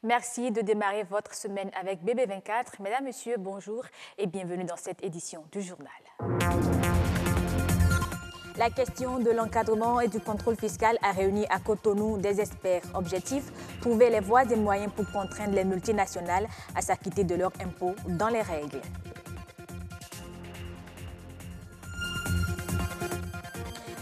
Merci de démarrer votre semaine avec BB24. Mesdames, Messieurs, bonjour et bienvenue dans cette édition du journal. La question de l'encadrement et du contrôle fiscal a réuni à Cotonou des experts. Objectif, trouver les voies et moyens pour contraindre les multinationales à s'acquitter de leurs impôts dans les règles.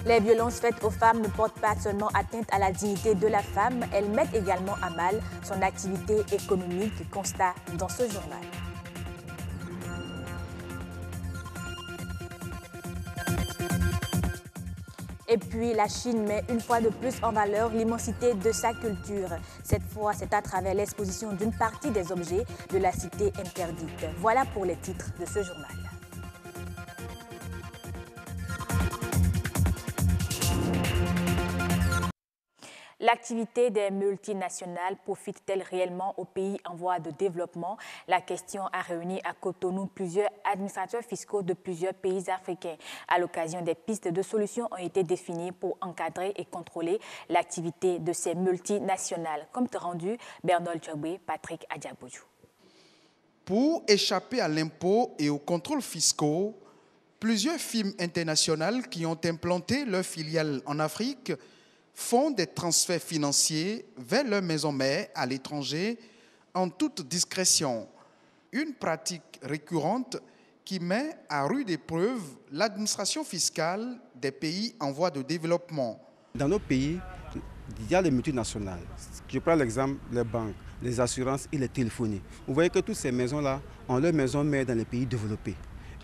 Les violences faites aux femmes ne portent pas seulement atteinte à la dignité de la femme, elles mettent également à mal son activité économique, constat dans ce journal. Et puis la Chine met une fois de plus en valeur l'immensité de sa culture. Cette fois, c'est à travers l'exposition d'une partie des objets de la cité interdite. Voilà pour les titres de ce journal. L'activité des multinationales profite-t-elle réellement aux pays en voie de développement? La question a réuni à Cotonou plusieurs administrateurs fiscaux de plusieurs pays africains. À l'occasion, des pistes de solutions ont été définies pour encadrer et contrôler l'activité de ces multinationales. Compte rendu, Bernol Tchobé, Patrick Adjaboujou. Pour échapper à l'impôt et aux contrôles fiscaux, plusieurs firmes internationales qui ont implanté leurs filiales en Afrique font des transferts financiers vers leur maison mère à l'étranger en toute discrétion. Une pratique récurrente qui met à rude épreuve l'administration fiscale des pays en voie de développement. Dans nos pays, il y a les multinationales. Je prends l'exemple des banques, les assurances et les téléphonies. Vous voyez que toutes ces maisons-là ont leur maison mère dans les pays développés.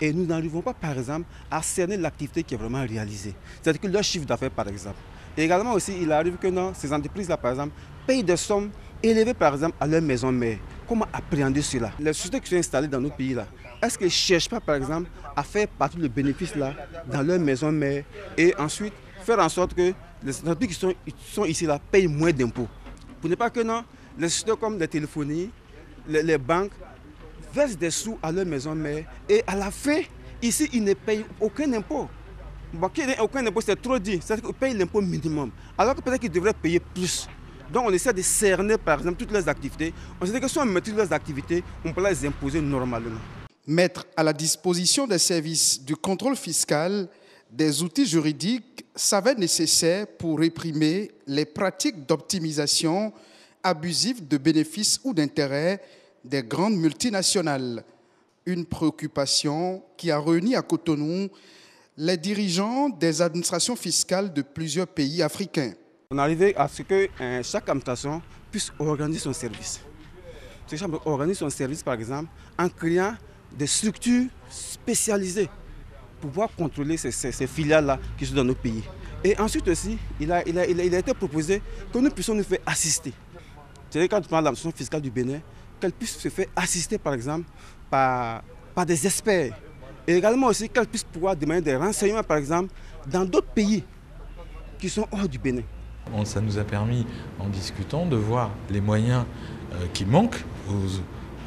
Et nous n'arrivons pas, par exemple, à cerner l'activité qui est vraiment réalisée. C'est-à-dire que leur chiffre d'affaires, par exemple. Et également aussi, il arrive que non, ces entreprises-là, par exemple, payent des sommes élevées, par exemple, à leur maison mère. Comment appréhender cela? Les sociétés qui sont installées dans nos pays-là, est-ce qu'elles ne cherchent pas, par exemple, à faire partie du bénéfice-là dans leur maison mère et ensuite faire en sorte que les entreprises qui sont ici-là payent moins d'impôts? Pour ne pas que non, les sociétés comme les téléphonies, les banques, versent des sous à leur maison mère et à la fin, ici, ils ne payent aucun impôt. Bon, aucun impôt, c'est trop dit. C'est-à-dire qu'ils payent l'impôt minimum. Alors que peut-être qu'ils devraient payer plus. Donc on essaie de cerner, par exemple, toutes leurs activités. On se dit que si on maîtrise leurs activités, on peut les imposer normalement. Mettre à la disposition des services du contrôle fiscal des outils juridiques s'avère nécessaire pour réprimer les pratiques d'optimisation abusive de bénéfices ou d'intérêts des grandes multinationales. Une préoccupation qui a réuni à Cotonou les dirigeants des administrations fiscales de plusieurs pays africains. On est arrivé à ce que chaque administration puisse organiser son service. Chaque administration organise son service, par exemple, en créant des structures spécialisées pour pouvoir contrôler ces filiales-là qui sont dans nos pays. Et ensuite aussi, il a été proposé que nous puissions nous faire assister. C'est-à-dire quand tu prends l'administration fiscale du Bénin, qu'elle puisse se faire assister, par exemple, par des experts. Et également aussi qu'elle puisse pouvoir demander des renseignements, par exemple, dans d'autres pays qui sont hors du Bénin. Ça nous a permis, en discutant, de voir les moyens qui manquent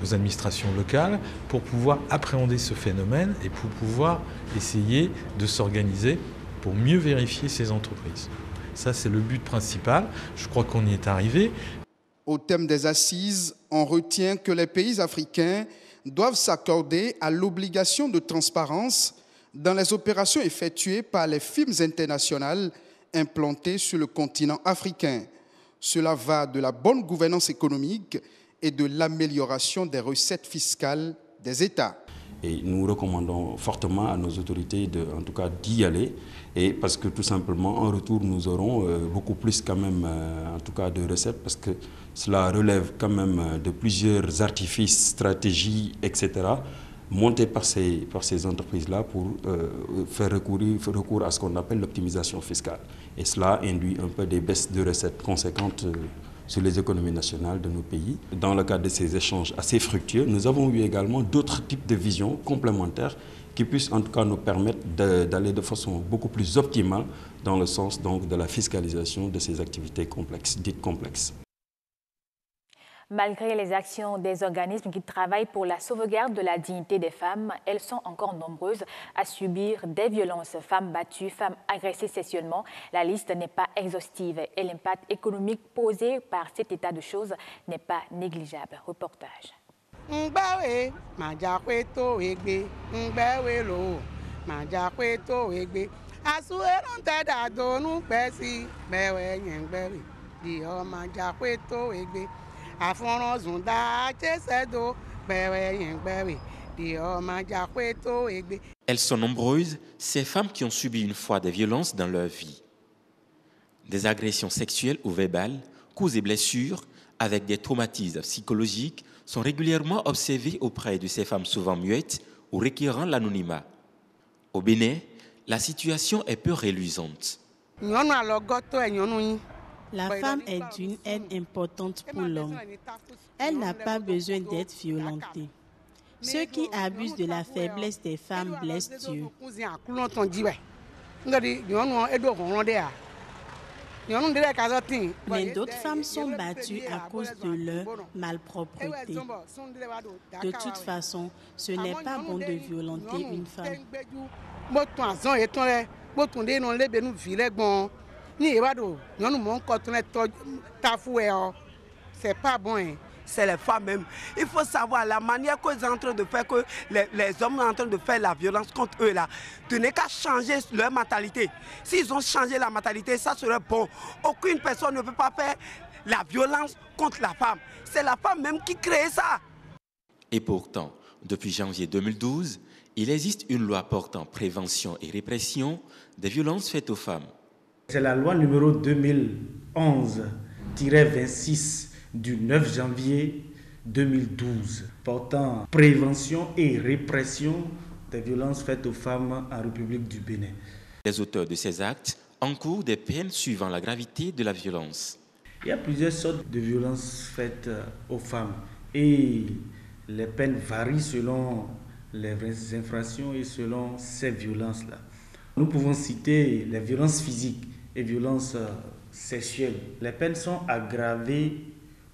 aux administrations locales pour pouvoir appréhender ce phénomène et pour pouvoir essayer de s'organiser pour mieux vérifier ces entreprises. Ça, c'est le but principal. Je crois qu'on y est arrivé. Au thème des assises, on retient que les pays africains doivent s'accorder à l'obligation de transparence dans les opérations effectuées par les firmes internationales implantées sur le continent africain. Cela va de la bonne gouvernance économique et de l'amélioration des recettes fiscales des États. Et nous recommandons fortement à nos autorités en tout cas d'y aller, et parce que tout simplement en retour nous aurons beaucoup plus quand même en tout cas de recettes, parce que cela relève quand même de plusieurs artifices, stratégies, etc. montés par ces entreprises-là pour faire recours à ce qu'on appelle l'optimisation fiscale. Et cela induit un peu des baisses de recettes conséquentes sur les économies nationales de nos pays. Dans le cadre de ces échanges assez fructueux, nous avons eu également d'autres types de visions complémentaires qui puissent en tout cas nous permettre d'aller de façon beaucoup plus optimale dans le sens donc de la fiscalisation de ces activités complexes, dites complexes. Malgré les actions des organismes qui travaillent pour la sauvegarde de la dignité des femmes, elles sont encore nombreuses à subir des violences. Femmes battues, femmes agressées sexuellement, la liste n'est pas exhaustive et l'impact économique posé par cet état de choses n'est pas négligeable. Reportage. Elles sont nombreuses, ces femmes qui ont subi une fois des violences dans leur vie. Des agressions sexuelles ou verbales, coups et blessures, avec des traumatismes psychologiques, sont régulièrement observés auprès de ces femmes souvent muettes ou requérant l'anonymat. Au Bénin, la situation est peu reluisante. La femme est d'une aide importante pour l'homme. Elle n'a pas besoin d'être violentée. Ceux qui abusent de la faiblesse des femmes blessent Dieu. Mais d'autres femmes sont battues à cause de leur malpropreté. De toute façon, ce n'est pas bon de violenter une femme. C'est pas bon. C'est les femmes même. Il faut savoir la manière qu'ils sont en train de faire, que les hommes sont en train de faire la violence contre eux là. De ne qu'à changer leur mentalité. S'ils ont changé la mentalité, ça serait bon. Aucune personne ne peut pas faire la violence contre la femme. C'est la femme même qui crée ça. Et pourtant, depuis janvier 2012, il existe une loi portant prévention et répression des violences faites aux femmes. C'est la loi numéro 2011-26 du 9 janvier 2012 portant prévention et répression des violences faites aux femmes en République du Bénin. Les auteurs de ces actes encourent des peines suivant la gravité de la violence. Il y a plusieurs sortes de violences faites aux femmes et les peines varient selon les infractions et selon ces violences-là. Nous pouvons citer les violences physiques et violences sexuelles. Les peines sont aggravées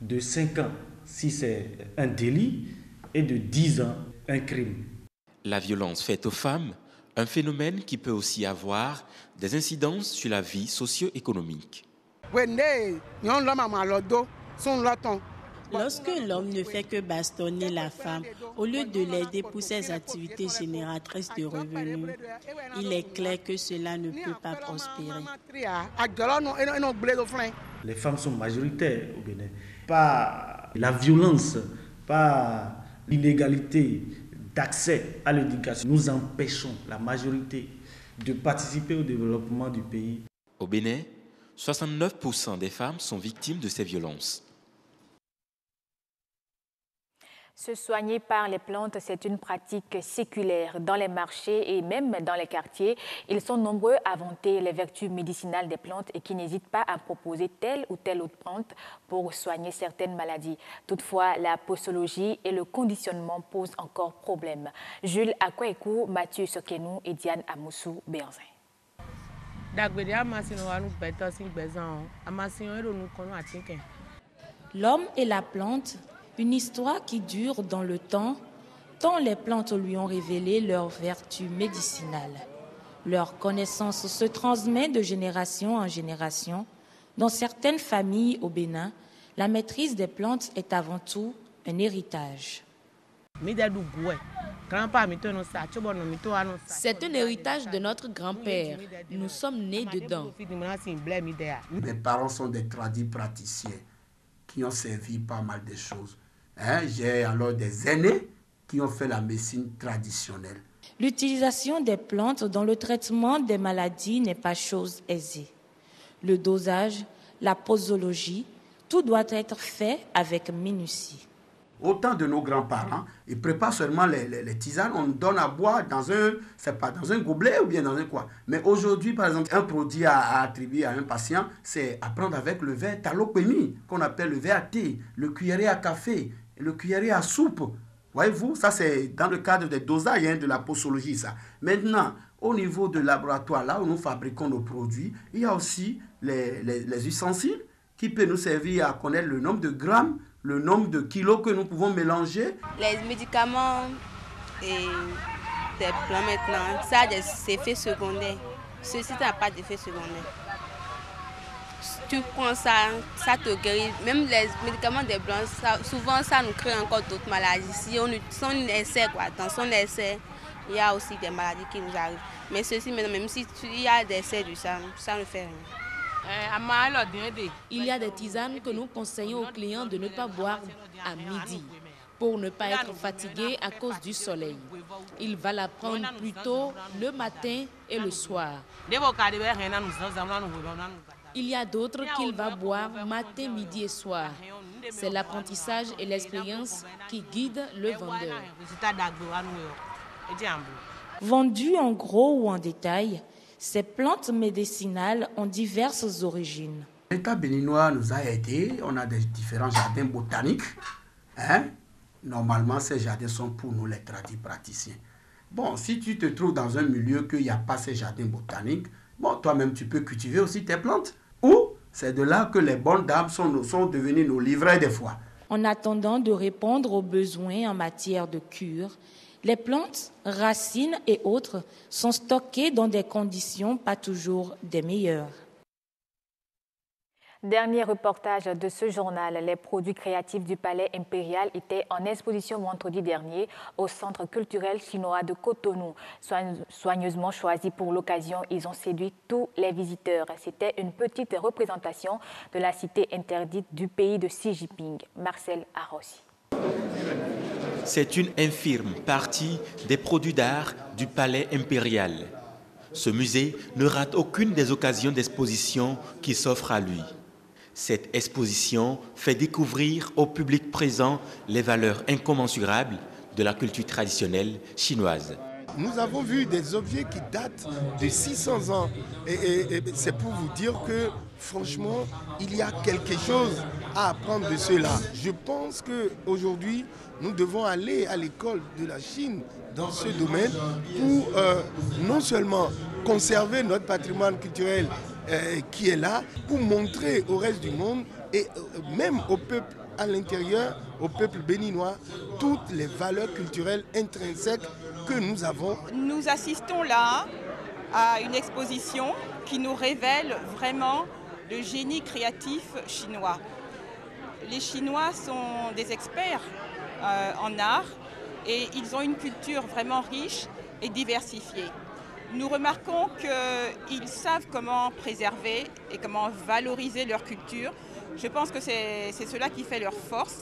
de 5 ans si c'est un délit et de 10 ans un crime. La violence faite aux femmes, un phénomène qui peut aussi avoir des incidences sur la vie socio-économique. Lorsque l'homme ne fait que bastonner la femme, au lieu de l'aider pour ses activités génératrices de revenus, il est clair que cela ne peut pas prospérer. Les femmes sont majoritaires au Bénin. Pas la violence, pas l'inégalité d'accès à l'éducation. Nous empêchons la majorité de participer au développement du pays. Au Bénin, 69% des femmes sont victimes de ces violences. Se soigner par les plantes, c'est une pratique séculaire. Dans les marchés et même dans les quartiers, ils sont nombreux à vanter les vertus médicinales des plantes et qui n'hésitent pas à proposer telle ou telle autre plante pour soigner certaines maladies. Toutefois, la posologie et le conditionnement posent encore problème. Jules Akwekou, Mathieu Sokenou et Diane Amoussou Béanzin. L'homme et la plante, une histoire qui dure dans le temps, tant les plantes lui ont révélé leurs vertus médicinales. Leur connaissance se transmet de génération en génération. Dans certaines familles au Bénin, la maîtrise des plantes est avant tout un héritage. C'est un héritage de notre grand-père. Nous sommes nés dedans. Mes parents sont des tradis praticiens qui ont servi pas mal de choses. J'ai alors des aînés qui ont fait la médecine traditionnelle. L'utilisation des plantes dans le traitement des maladies n'est pas chose aisée. Le dosage, la posologie, tout doit être fait avec minutie. Au temps de nos grands-parents, ils préparent seulement les tisanes, on donne à boire dans un gobelet ou bien dans un quoi. Mais aujourd'hui, par exemple, un produit à attribuer à un patient, c'est à prendre avec le verre talopémie, qu'on appelle le verre à thé, le cuilleré à café, le cuilleré à soupe. Voyez-vous, ça c'est dans le cadre des dosages de la posologie, ça. Maintenant, au niveau de laboratoire, là où nous fabriquons nos produits, il y a aussi les ustensiles qui peuvent nous servir à connaître le nombre de grammes le nombre de kilos que nous pouvons mélanger. Les médicaments et des plants maintenant, ça a des effets secondaires. Ceci n'a pas d'effet secondaire. Tu prends ça, ça te guérit. Même les médicaments des blancs, souvent ça nous crée encore d'autres maladies. Si on essaie, dans son essai, il y a aussi des maladies qui nous arrivent. Mais ceci, même si il y a des essais de ça, ça ne fait rien. Il y a des tisanes que nous conseillons aux clients de ne pas boire à midi pour ne pas être fatigué à cause du soleil. Il va la prendre plutôt le matin et le soir. Il y a d'autres qu'il va boire matin, midi et soir. C'est l'apprentissage et l'expérience qui guident le vendeur. Vendues en gros ou en détail, ces plantes médicinales ont diverses origines. L'État béninois nous a aidés. On a des différents jardins botaniques. Normalement, ces jardins sont pour nous les praticiens. Bon, si tu te trouves dans un milieu qu'il n'y a pas ces jardins botaniques, bon, toi-même, tu peux cultiver aussi tes plantes. Ou c'est de là que les bonnes dames sont devenues nos livrets des fois. En attendant de répondre aux besoins en matière de cure, les plantes, racines et autres sont stockées dans des conditions pas toujours des meilleures. Dernier reportage de ce journal, les produits créatifs du Palais impérial étaient en exposition vendredi dernier au Centre culturel chinois de Cotonou. Soigneusement choisis pour l'occasion, ils ont séduit tous les visiteurs. C'était une petite représentation de la cité interdite du pays de Xi Jinping. Marcel Arrossi. C'est une infime partie des produits d'art du Palais impérial. Ce musée ne rate aucune des occasions d'exposition qui s'offrent à lui. Cette exposition fait découvrir au public présent les valeurs incommensurables de la culture traditionnelle chinoise. Nous avons vu des objets qui datent de 600 ans et c'est pour vous dire que franchement, il y a quelque chose à apprendre de cela. Je pense qu'aujourd'hui, nous devons aller à l'école de la Chine dans ce domaine pour non seulement conserver notre patrimoine culturel qui est là, pour montrer au reste du monde et même au peuple à l'intérieur, au peuple béninois, toutes les valeurs culturelles intrinsèques que nous avons. Nous assistons là à une exposition qui nous révèle vraiment le génie créatif chinois. Les Chinois sont des experts en art et ils ont une culture vraiment riche et diversifiée. Nous remarquons qu'ils savent comment préserver et comment valoriser leur culture. Je pense que c'est cela qui fait leur force,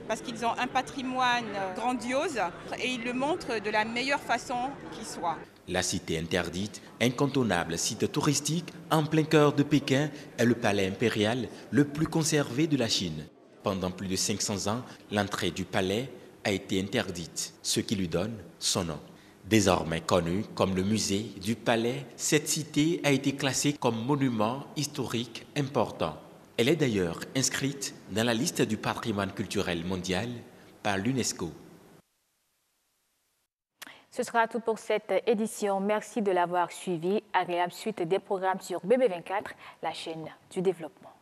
parce qu'ils ont un patrimoine grandiose et ils le montrent de la meilleure façon qui soit. La cité interdite, incontournable site touristique en plein cœur de Pékin, est le palais impérial le plus conservé de la Chine. Pendant plus de 500 ans, l'entrée du palais a été interdite, ce qui lui donne son nom. Désormais connue comme le musée du palais, cette cité a été classée comme monument historique important. Elle est d'ailleurs inscrite dans la liste du patrimoine culturel mondial par l'UNESCO. Ce sera tout pour cette édition. Merci de l'avoir suivi. Agréable suite des programmes sur BB24, la chaîne du développement.